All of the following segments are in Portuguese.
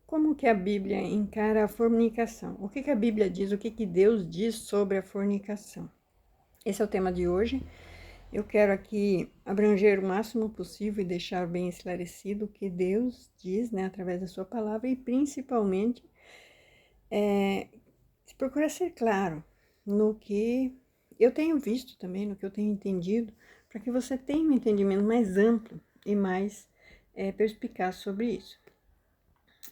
Como que a Bíblia encara a fornicação? O que que a Bíblia diz? O que que Deus diz sobre a fornicação? Esse é o tema de hoje. Eu quero aqui abranger o máximo possível e deixar bem esclarecido o que Deus diz, né, através da sua palavra e principalmente se procura ser claro no que eu tenho visto também, no que eu tenho entendido, para que você tenha um entendimento mais amplo e mais perspicaz sobre isso.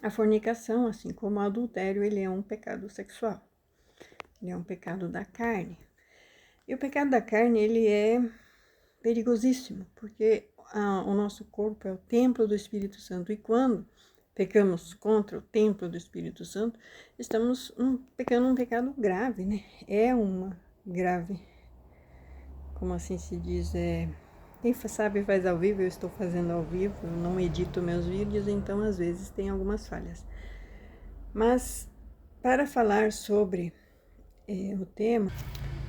A fornicação, assim como o adultério, ele é um pecado sexual. Ele é um pecado da carne. E o pecado da carne, ele é perigosíssimo, porque o nosso corpo é o templo do Espírito Santo. E quando pecamos contra o templo do Espírito Santo, estamos pecando um pecado grave, né? É uma grave, como assim se diz, quem sabe faz ao vivo, eu estou fazendo ao vivo, eu não edito meus vídeos, então às vezes tem algumas falhas. Mas para falar sobre o tema,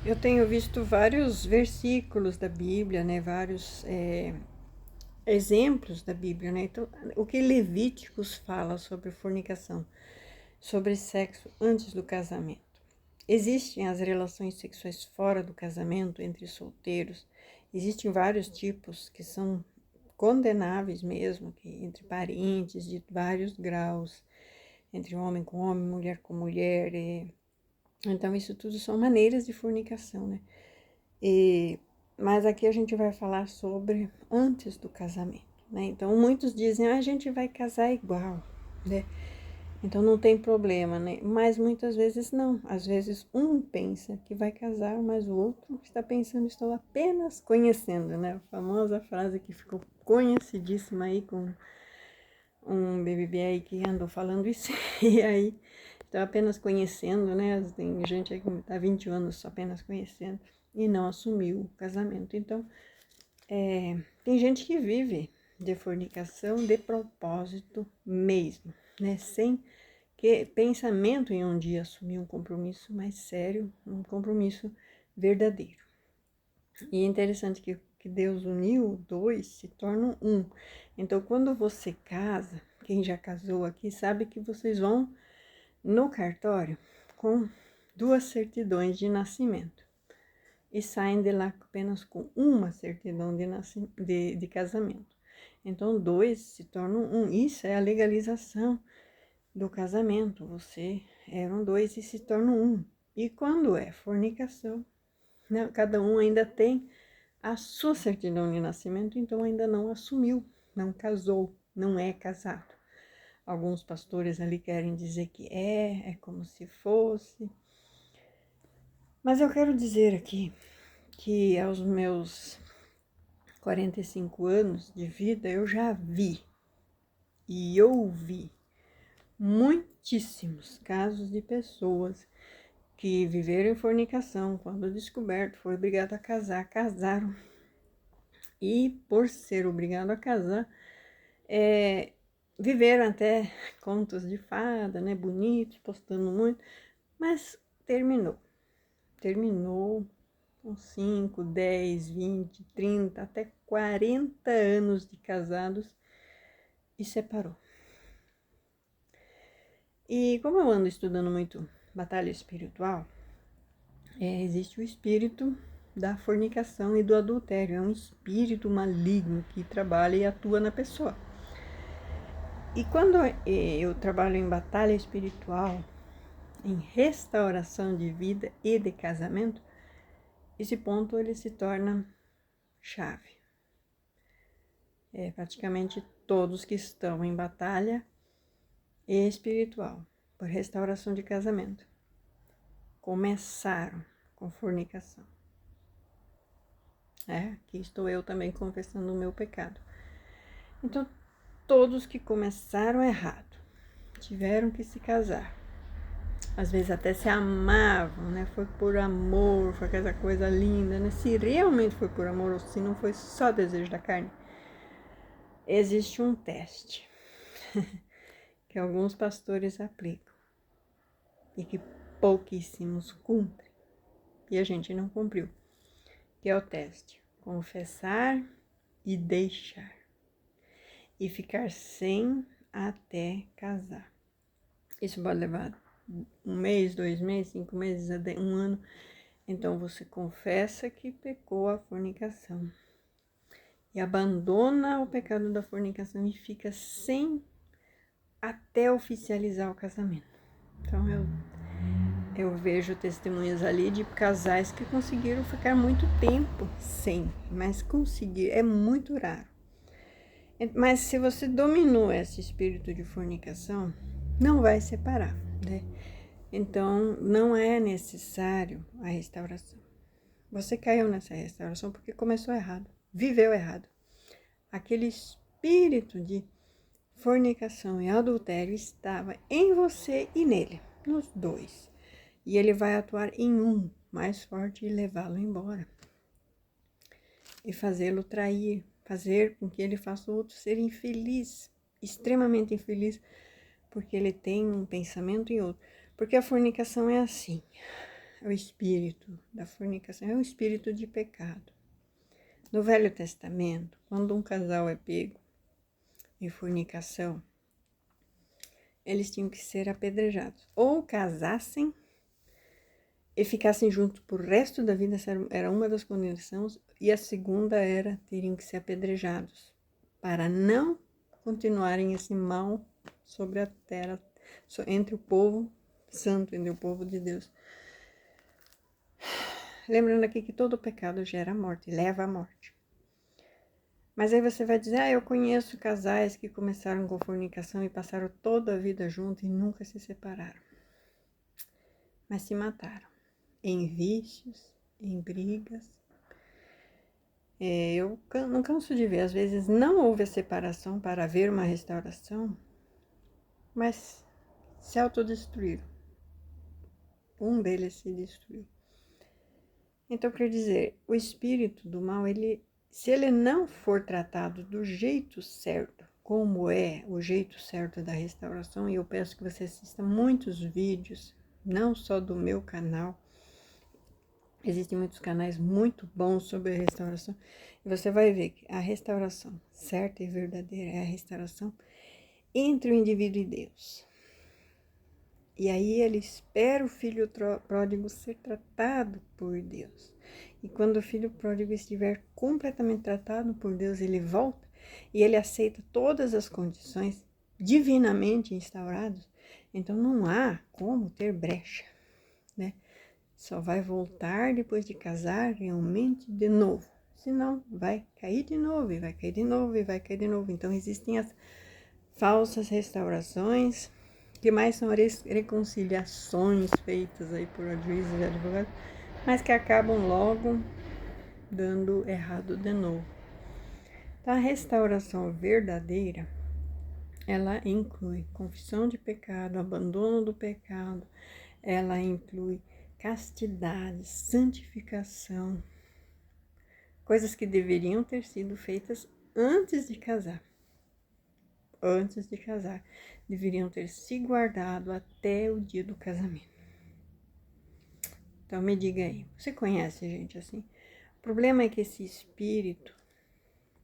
eu tenho visto vários versículos da Bíblia, né, vários exemplos da Bíblia, né? Então, o que Levíticos fala sobre fornicação, sobre sexo antes do casamento. Existem as relações sexuais fora do casamento entre solteiros. Existem vários tipos que são condenáveis mesmo, que entre parentes de vários graus, entre homem com homem, mulher com mulher. Então, isso tudo são maneiras de fornicação, né? Mas aqui a gente vai falar sobre antes do casamento, né? Então, muitos dizem, a gente vai casar igual, né? Então, não tem problema, né? Mas muitas vezes não. Às vezes, um pensa que vai casar, mas o outro está pensando, estou apenas conhecendo, né? A famosa frase que ficou conhecidíssima aí com um BBB aí que andou falando isso. E aí, estou apenas conhecendo, né? Tem gente aí que está 20 anos apenas conhecendo e não assumiu o casamento. Então, tem gente que vive de fornicação de propósito mesmo, né? Sem que pensamento em um dia assumir um compromisso mais sério, um compromisso verdadeiro. E é interessante que Deus uniu dois, se tornam um. Então, quando você casa, quem já casou aqui sabe que vocês vão no cartório com duas certidões de nascimento e saem de lá apenas com uma certidão de casamento. Então, dois se tornam um. Isso é a legalização do casamento. Você eram dois e se tornam um. E quando é fornicação, né, cada um ainda tem a sua certidão de nascimento, então ainda não assumiu, não casou, não é casado. Alguns pastores ali querem dizer que é como se fosse. Mas eu quero dizer aqui que aos meus 45 anos de vida eu já vi e ouvi muitíssimos casos de pessoas que viveram em fornicação, quando descoberto, foi obrigado a casar, casaram. E por ser obrigado a casar, viveram até contos de fada, né, bonitos, postando muito, mas terminou. Terminou com 5, 10, 20, 30, até 40 anos de casados e separou. E como eu ando estudando muito batalha espiritual, existe o espírito da fornicação e do adultério. É um espírito maligno que trabalha e atua na pessoa. E quando eu trabalho em batalha espiritual, em restauração de vida e de casamento, esse ponto ele se torna chave. Praticamente todos que estão em batalha espiritual por restauração de casamento começaram com fornicação. Aqui estou eu também confessando o meu pecado. Então, todos que começaram errado, tiveram que se casar. Às vezes até se amavam, né? Foi por amor, foi aquela coisa linda, né? Se realmente foi por amor ou se não foi só desejo da carne. Existe um teste que alguns pastores aplicam e que pouquíssimos cumprem. E a gente não cumpriu. Que é o teste: confessar e deixar. E ficar sem até casar. Isso pode levar 1 mês, 2 meses, 5 meses, 1 ano. Então você confessa que pecou a fornicação e abandona o pecado da fornicação e fica sem até oficializar o casamento. Então eu vejo testemunhas ali de casais que conseguiram ficar muito tempo sem, mas conseguir é muito raro. Mas se você dominou esse espírito de fornicação, não vai separar, né? Então não é necessário a restauração. Você caiu nessa restauração porque começou errado, viveu errado. Aquele espírito de fornicação e adultério estava em você e nele, nos dois. E ele vai atuar em um mais forte e levá-lo embora. E fazê-lo trair, fazer com que ele faça o outro ser infeliz, extremamente infeliz, porque ele tem um pensamento em outro. Porque a fornicação é assim, o espírito da fornicação é um espírito de pecado. No Velho Testamento, quando um casal é pego em fornicação, eles tinham que ser apedrejados. Ou casassem e ficassem juntos por resto da vida, era uma das condições, e a segunda era, teriam que ser apedrejados, para não continuarem esse mal sobre a terra, entre o povo santo, entre o povo de Deus. Lembrando aqui que todo pecado gera morte, leva à morte. Mas aí você vai dizer, eu conheço casais que começaram com fornicação e passaram toda a vida juntos e nunca se separaram. Mas se mataram em vícios, em brigas. Eu não canso de ver, às vezes não houve a separação para haver uma restauração, mas se autodestruíram. Um deles se destruiu. Então, quer dizer, o espírito do mal, se ele não for tratado do jeito certo, como é o jeito certo da restauração, e eu peço que você assista muitos vídeos, não só do meu canal, existem muitos canais muito bons sobre a restauração, e você vai ver que a restauração certa e verdadeira é a restauração entre o indivíduo e Deus. E aí ele espera o filho pródigo ser tratado por Deus. E quando o filho pródigo estiver completamente tratado por Deus, ele volta e ele aceita todas as condições divinamente instauradas. Então não há como ter brecha, né? Só vai voltar depois de casar realmente de novo. Senão vai cair de novo, e vai cair de novo, e vai cair de novo. Então existem as falsas restaurações, que mais são reconciliações feitas aí por juízes e advogados, mas que acabam logo dando errado de novo. Então, a restauração verdadeira, ela inclui confissão de pecado, abandono do pecado, ela inclui castidade, santificação, coisas que deveriam ter sido feitas antes de casar. Antes de casar, deveriam ter se guardado até o dia do casamento. Então me diga aí, você conhece gente assim? O problema é que esse espírito,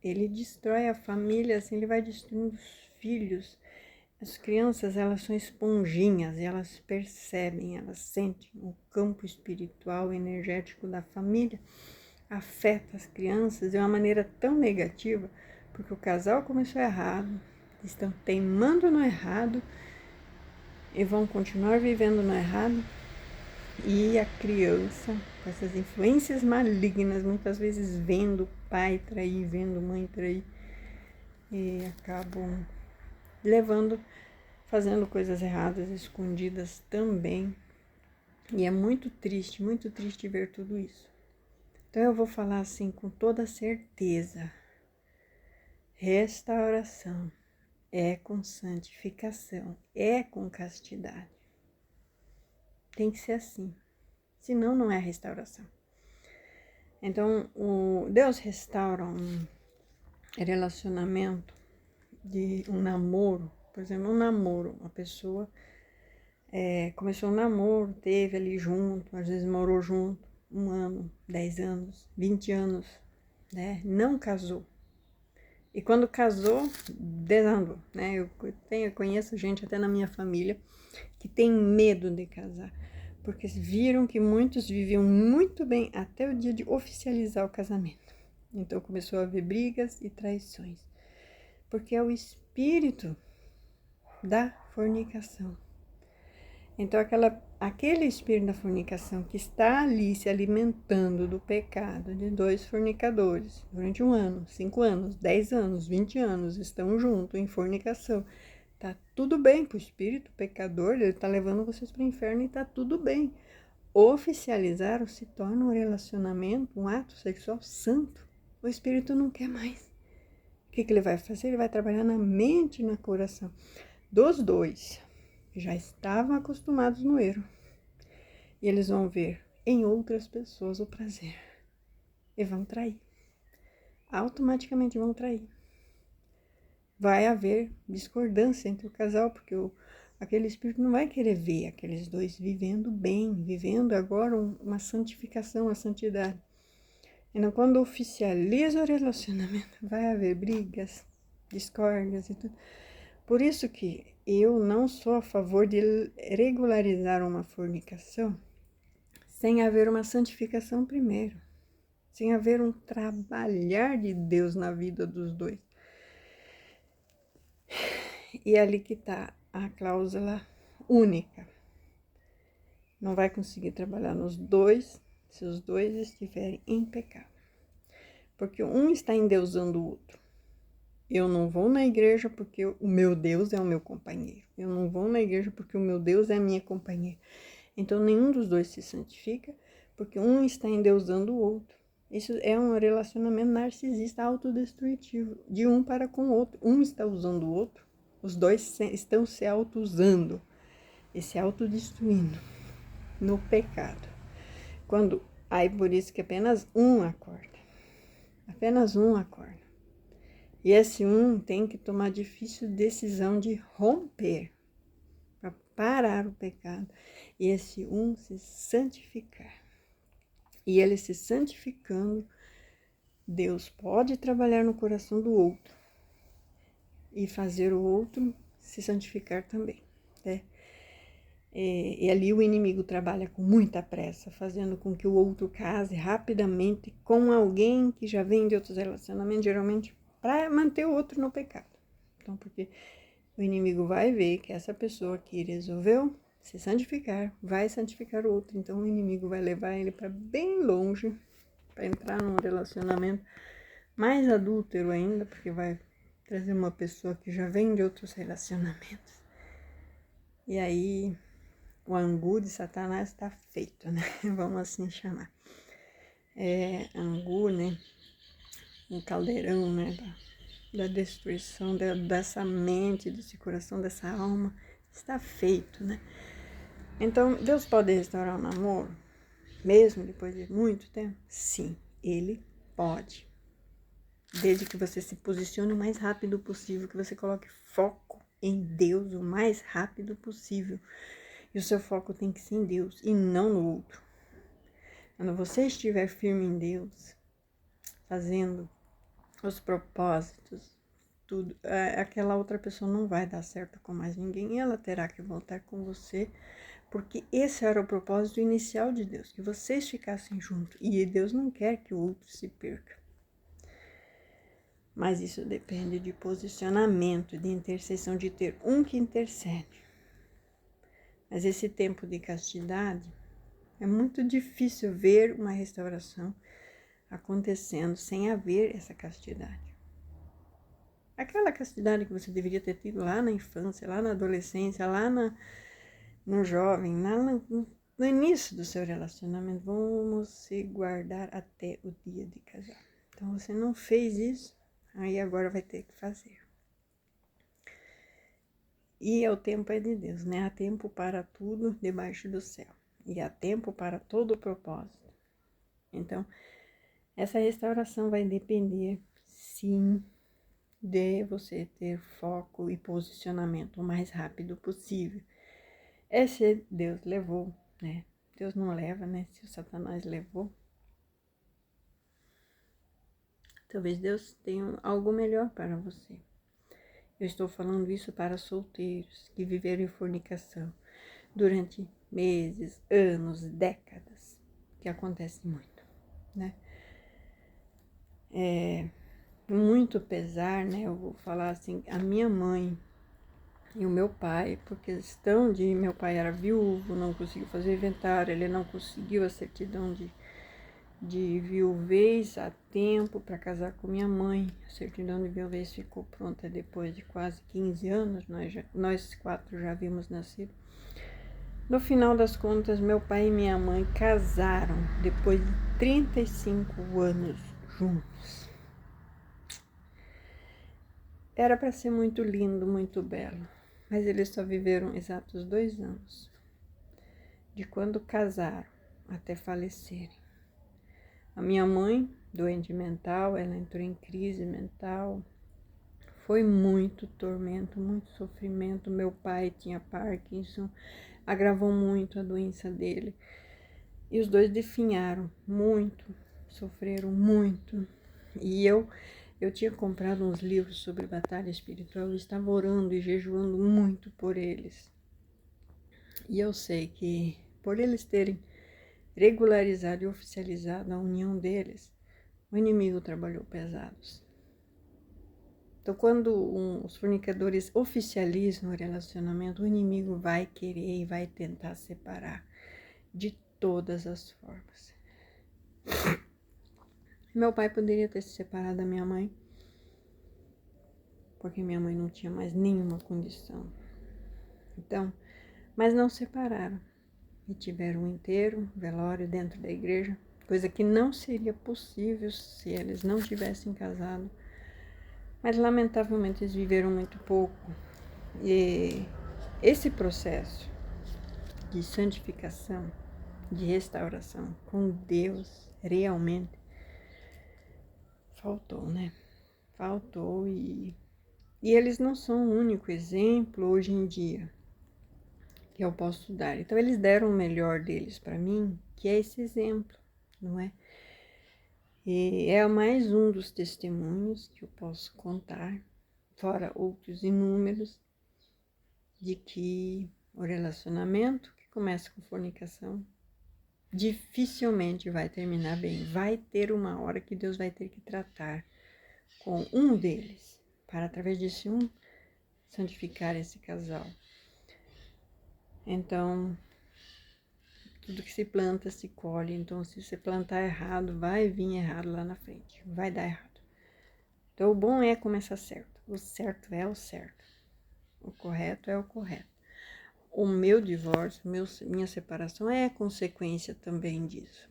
ele destrói a família, assim, ele vai destruindo os filhos. As crianças, elas são esponjinhas, elas percebem, elas sentem o campo espiritual, energético da família, afeta as crianças de uma maneira tão negativa, porque o casal começou errado, estão teimando no errado e vão continuar vivendo no errado, e a criança, com essas influências malignas, muitas vezes vendo pai trair, vendo mãe trair, e acabam fazendo coisas erradas, escondidas também, e é muito triste ver tudo isso. Então eu vou falar assim com toda certeza, restauração é com santificação, é com castidade. Tem que ser assim, senão não é restauração. Então, Deus restaura um relacionamento de um namoro, por exemplo, um namoro, uma pessoa começou um namoro, teve ali junto, às vezes morou junto, 1 ano, 10 anos, 20 anos, né? Não casou. E quando casou, desandou, né? Eu conheço gente até na minha família que tem medo de casar, porque viram que muitos viviam muito bem até o dia de oficializar o casamento. Então começou a haver brigas e traições, porque é o espírito da fornicação. Então aquele espírito da fornicação que está ali se alimentando do pecado de dois fornicadores durante 1 ano, 5 anos, 10 anos, 20 anos, estão juntos em fornicação. Tá tudo bem pro espírito pecador, ele tá levando vocês para o inferno e tá tudo bem. Oficializar se torna um relacionamento, um ato sexual santo. O espírito não quer mais. O que ele vai fazer? Ele vai trabalhar na mente e no coração dos dois. Já estavam acostumados no erro. E eles vão ver em outras pessoas o prazer. E vão trair. Automaticamente vão trair. Vai haver discordância entre o casal, porque aquele espírito não vai querer ver aqueles dois vivendo bem, vivendo agora uma santificação, uma santidade. Então, quando oficializa o relacionamento, vai haver brigas, discórdias e tudo. Por isso que eu não sou a favor de regularizar uma fornicação sem haver uma santificação primeiro, sem haver um trabalhar de Deus na vida dos dois. E é ali que está a cláusula única. Não vai conseguir trabalhar nos dois se os dois estiverem em pecado. Porque um está endeusando o outro. Eu não vou na igreja porque o meu Deus é o meu companheiro. Eu não vou na igreja porque o meu Deus é a minha companheira. Então, nenhum dos dois se santifica porque um está endeusando o outro. Isso é um relacionamento narcisista autodestrutivo, de um para com o outro. Um está usando o outro, os dois estão se auto-usando e se autodestruindo no pecado. Aí por isso que apenas um acorda. Apenas um acorda. E esse um tem que tomar a difícil decisão de romper, para parar o pecado. E esse um se santificar. E ele se santificando, Deus pode trabalhar no coração do outro e fazer o outro se santificar também, né? E ali o inimigo trabalha com muita pressa, fazendo com que o outro case rapidamente com alguém que já vem de outros relacionamentos, geralmente para manter o outro no pecado. Então, porque o inimigo vai ver que essa pessoa que resolveu se santificar, vai santificar o outro. Então, o inimigo vai levar ele para bem longe, para entrar num relacionamento mais adúltero ainda, porque vai trazer uma pessoa que já vem de outros relacionamentos. E aí o angu de Satanás está feito, né? Vamos assim chamar. Angu, né? Um caldeirão, né? Da destruição dessa mente, desse coração, dessa alma, está feito, né? Então, Deus pode restaurar o namoro, mesmo depois de muito tempo? Sim, Ele pode. Desde que você se posicione o mais rápido possível, que você coloque foco em Deus o mais rápido possível. E o seu foco tem que ser em Deus e não no outro. Quando você estiver firme em Deus, fazendo os propósitos, tudo, aquela outra pessoa não vai dar certo com mais ninguém e ela terá que voltar com você, porque esse era o propósito inicial de Deus, que vocês ficassem juntos. E Deus não quer que o outro se perca. Mas isso depende de posicionamento, de intercessão, de ter um que intercede. Mas esse tempo de castidade, é muito difícil ver uma restauração acontecendo sem haver essa castidade. Aquela castidade que você deveria ter tido lá na infância, lá na adolescência, lá no jovem, lá no início do seu relacionamento. Vamos se guardar até o dia de casar. Então, você não fez isso, aí agora vai ter que fazer. E o tempo é de Deus, né? Há tempo para tudo debaixo do céu. E há tempo para todo o propósito. Então, essa restauração vai depender, sim, de você ter foco e posicionamento o mais rápido possível. Esse Deus levou, né? Deus não leva, né? Se o Satanás levou. Talvez Deus tenha algo melhor para você. Eu estou falando isso para solteiros que viveram em fornicação durante meses, anos, décadas, que acontece muito, né? Muito pesar, né? Eu vou falar assim, a minha mãe e o meu pai, por questão de meu pai era viúvo, não conseguiu fazer inventário, ele não conseguiu a certidão de viuvez a tempo para casar com minha mãe. A certidão de viuvez ficou pronta depois de quase 15 anos, nós 4 já havíamos nascido. No final das contas, meu pai e minha mãe casaram depois de 35 anos juntos. Era para ser muito lindo, muito belo, mas eles só viveram exatos 2 anos, de quando casaram até falecerem. A minha mãe, doente mental, ela entrou em crise mental, foi muito tormento, muito sofrimento. Meu pai tinha Parkinson, agravou muito a doença dele. E os dois definharam muito, sofreram muito. E eu tinha comprado uns livros sobre batalha espiritual, eu estava orando e jejuando muito por eles. E eu sei que por eles terem regularizado e oficializado a união deles, o inimigo trabalhou pesados. Então, quando os fornicadores oficializam o relacionamento, o inimigo vai querer e vai tentar separar de todas as formas. Meu pai poderia ter se separado da minha mãe, porque minha mãe não tinha mais nenhuma condição. Então, mas não separaram. E tiveram um enterro, velório dentro da igreja, coisa que não seria possível se eles não tivessem casado. Mas, lamentavelmente, eles viveram muito pouco. E esse processo de santificação, de restauração com Deus, realmente faltou, né? Faltou e eles não são o único exemplo hoje em dia que eu posso dar. Então, eles deram o melhor deles para mim, que é esse exemplo, não é? E é mais um dos testemunhos que eu posso contar, fora outros inúmeros, de que o relacionamento que começa com fornicação dificilmente vai terminar bem. Vai ter uma hora que Deus vai ter que tratar com um deles, para através desse um santificar esse casal. Então, tudo que se planta se colhe. Então, se você plantar errado, vai vir errado lá na frente, vai dar errado. Então, o bom é começar certo. O certo é o certo. O correto é o correto. O meu divórcio, minha separação é consequência também disso.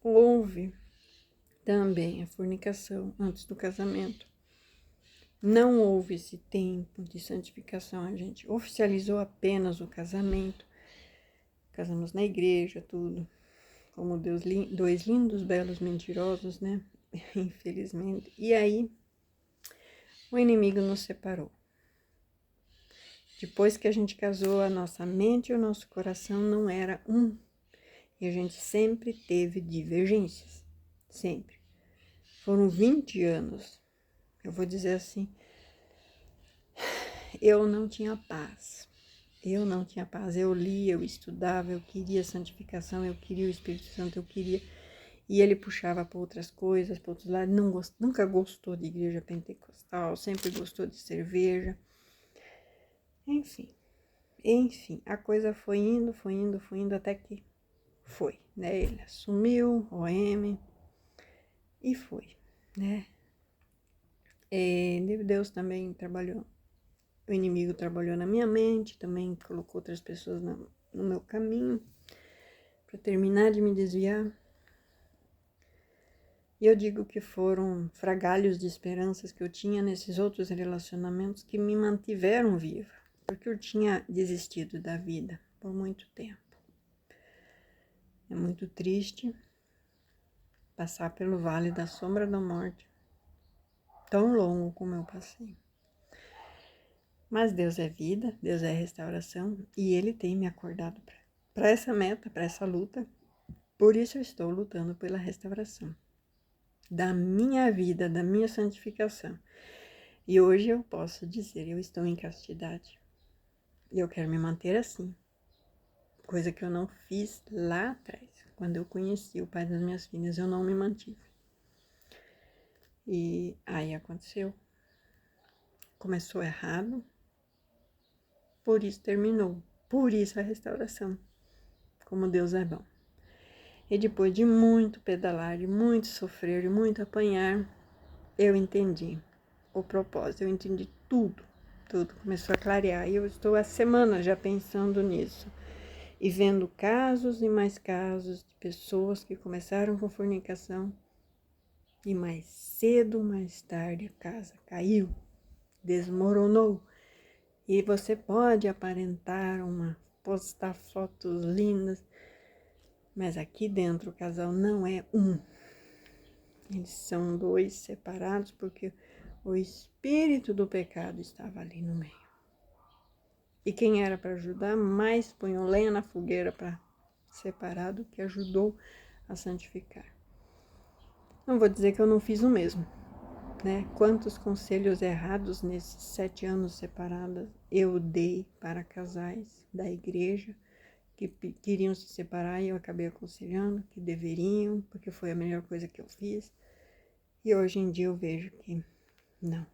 Houve também a fornicação antes do casamento. Não houve esse tempo de santificação. A gente oficializou apenas o casamento. Casamos na igreja, tudo. Como dois lindos, belos mentirosos, né? Infelizmente. E aí, o inimigo nos separou. Depois que a gente casou, a nossa mente e o nosso coração não era um. E a gente sempre teve divergências. Sempre. Foram 20 anos. Eu vou dizer assim, eu não tinha paz. Eu não tinha paz. Eu lia, eu estudava, eu queria santificação, eu queria o Espírito Santo, eu queria. E ele puxava para outras coisas, para outros lados. Nunca gostou de igreja pentecostal, sempre gostou de cerveja. Enfim, a coisa foi indo, até que foi, né? Ele assumiu, OM, e foi, né? Deus também trabalhou, o inimigo trabalhou na minha mente, também colocou outras pessoas no meu caminho, para terminar de me desviar. E eu digo que foram fragalhos de esperanças que eu tinha nesses outros relacionamentos que me mantiveram viva, porque eu tinha desistido da vida por muito tempo. É muito triste passar pelo vale da sombra da morte, tão longo como eu passei. Mas Deus é vida, Deus é restauração, e Ele tem me acordado para essa meta, para essa luta. Por isso eu estou lutando pela restauração. da minha vida, da minha santificação. E hoje eu posso dizer, eu estou em castidade. E eu quero me manter assim. Coisa que eu não fiz lá atrás. Quando eu conheci o pai das minhas filhas, eu não me mantive. E aí aconteceu. Começou errado, por isso terminou. Por isso a restauração. Como Deus é bom. E depois de muito pedalar, de muito sofrer, de muito apanhar, eu entendi o propósito, eu entendi tudo. Tudo começou a clarear. E eu estou há semanas já pensando nisso. E vendo casos e mais casos de pessoas que começaram com fornicação e mais cedo ou mais tarde a casa caiu, desmoronou. E você pode aparentar postar fotos lindas, mas aqui dentro o casal não é um. Eles são dois separados porque o espírito do pecado estava ali no meio. E quem era para ajudar, mais punhou lenha na fogueira para separar do que ajudou a santificar. Não vou dizer que eu não fiz o mesmo, né? Quantos conselhos errados nesses 7 anos separados eu dei para casais da igreja que queriam se separar e eu acabei aconselhando que deveriam, porque foi a melhor coisa que eu fiz. E hoje em dia eu vejo que não.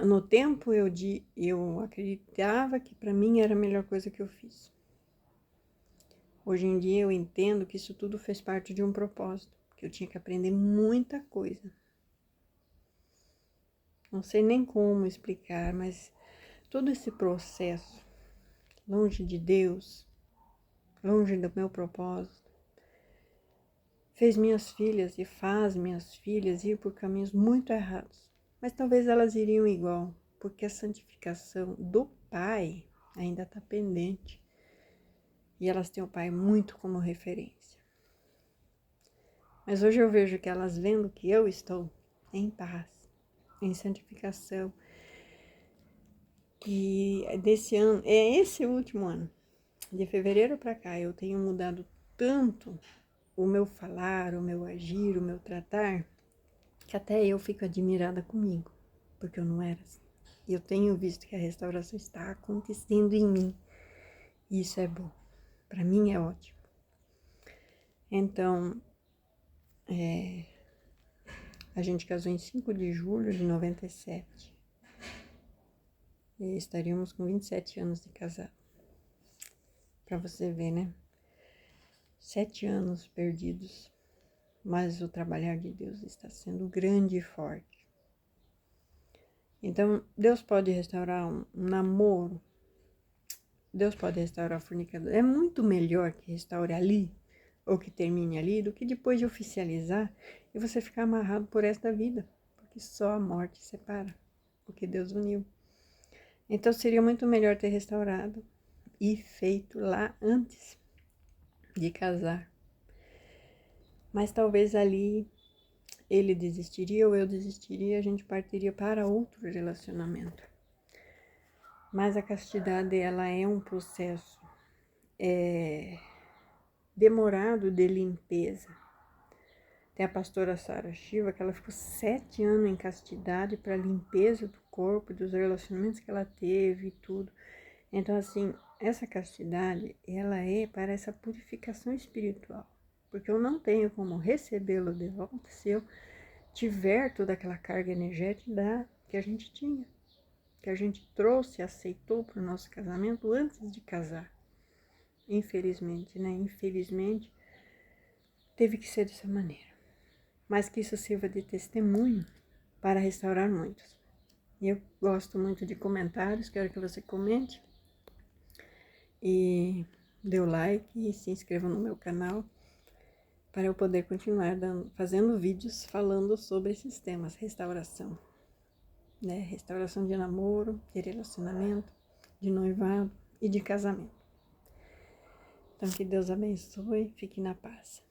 No tempo eu acreditava que para mim era a melhor coisa que eu fiz. Hoje em dia eu entendo que isso tudo fez parte de um propósito, que eu tinha que aprender muita coisa. Não sei nem como explicar, mas todo esse processo, longe de Deus, longe do meu propósito, fez minhas filhas e faz minhas filhas ir por caminhos muito errados. Mas talvez elas iriam igual, porque a santificação do Pai ainda está pendente. E elas têm o Pai muito como referência. Mas hoje eu vejo que elas vendo que eu estou em paz, em santificação. E desse ano, é esse último ano, de fevereiro para cá, eu tenho mudado tanto o meu falar, o meu agir, o meu tratar, que até eu fico admirada comigo, porque eu não era assim. E eu tenho visto que a restauração está acontecendo em mim. E isso é bom. Para mim é ótimo. Então, a gente casou em 5 de julho de 97. E estaríamos com 27 anos de casado. Para você ver, né? 7 anos perdidos. Mas o trabalhar de Deus está sendo grande e forte. Então, Deus pode restaurar um namoro. Deus pode restaurar a fornicador. É muito melhor que restaure ali, ou que termine ali, do que depois de oficializar e você ficar amarrado por esta vida. Porque só a morte separa, porque Deus uniu. Então, seria muito melhor ter restaurado e feito lá antes de casar. Mas talvez ali ele desistiria ou eu desistiria, a gente partiria para outro relacionamento. Mas a castidade, ela é um processo demorado de limpeza. Tem a pastora Sara Shiva, que ela ficou 7 anos em castidade para limpeza do corpo, dos relacionamentos que ela teve e tudo. Então, assim, essa castidade, ela é para essa purificação espiritual. Porque eu não tenho como recebê-lo de volta se eu tiver toda aquela carga energética que a gente tinha. Que a gente trouxe e aceitou para o nosso casamento antes de casar. Infelizmente, né? Infelizmente, teve que ser dessa maneira. Mas que isso sirva de testemunho para restaurar muitos. E eu gosto muito de comentários, quero que você comente. E dê o like e se inscreva no meu canal para eu poder continuar fazendo vídeos falando sobre esses temas, restauração, né? Restauração de namoro, de relacionamento, de noivado e de casamento. Então, que Deus abençoe, fique na paz.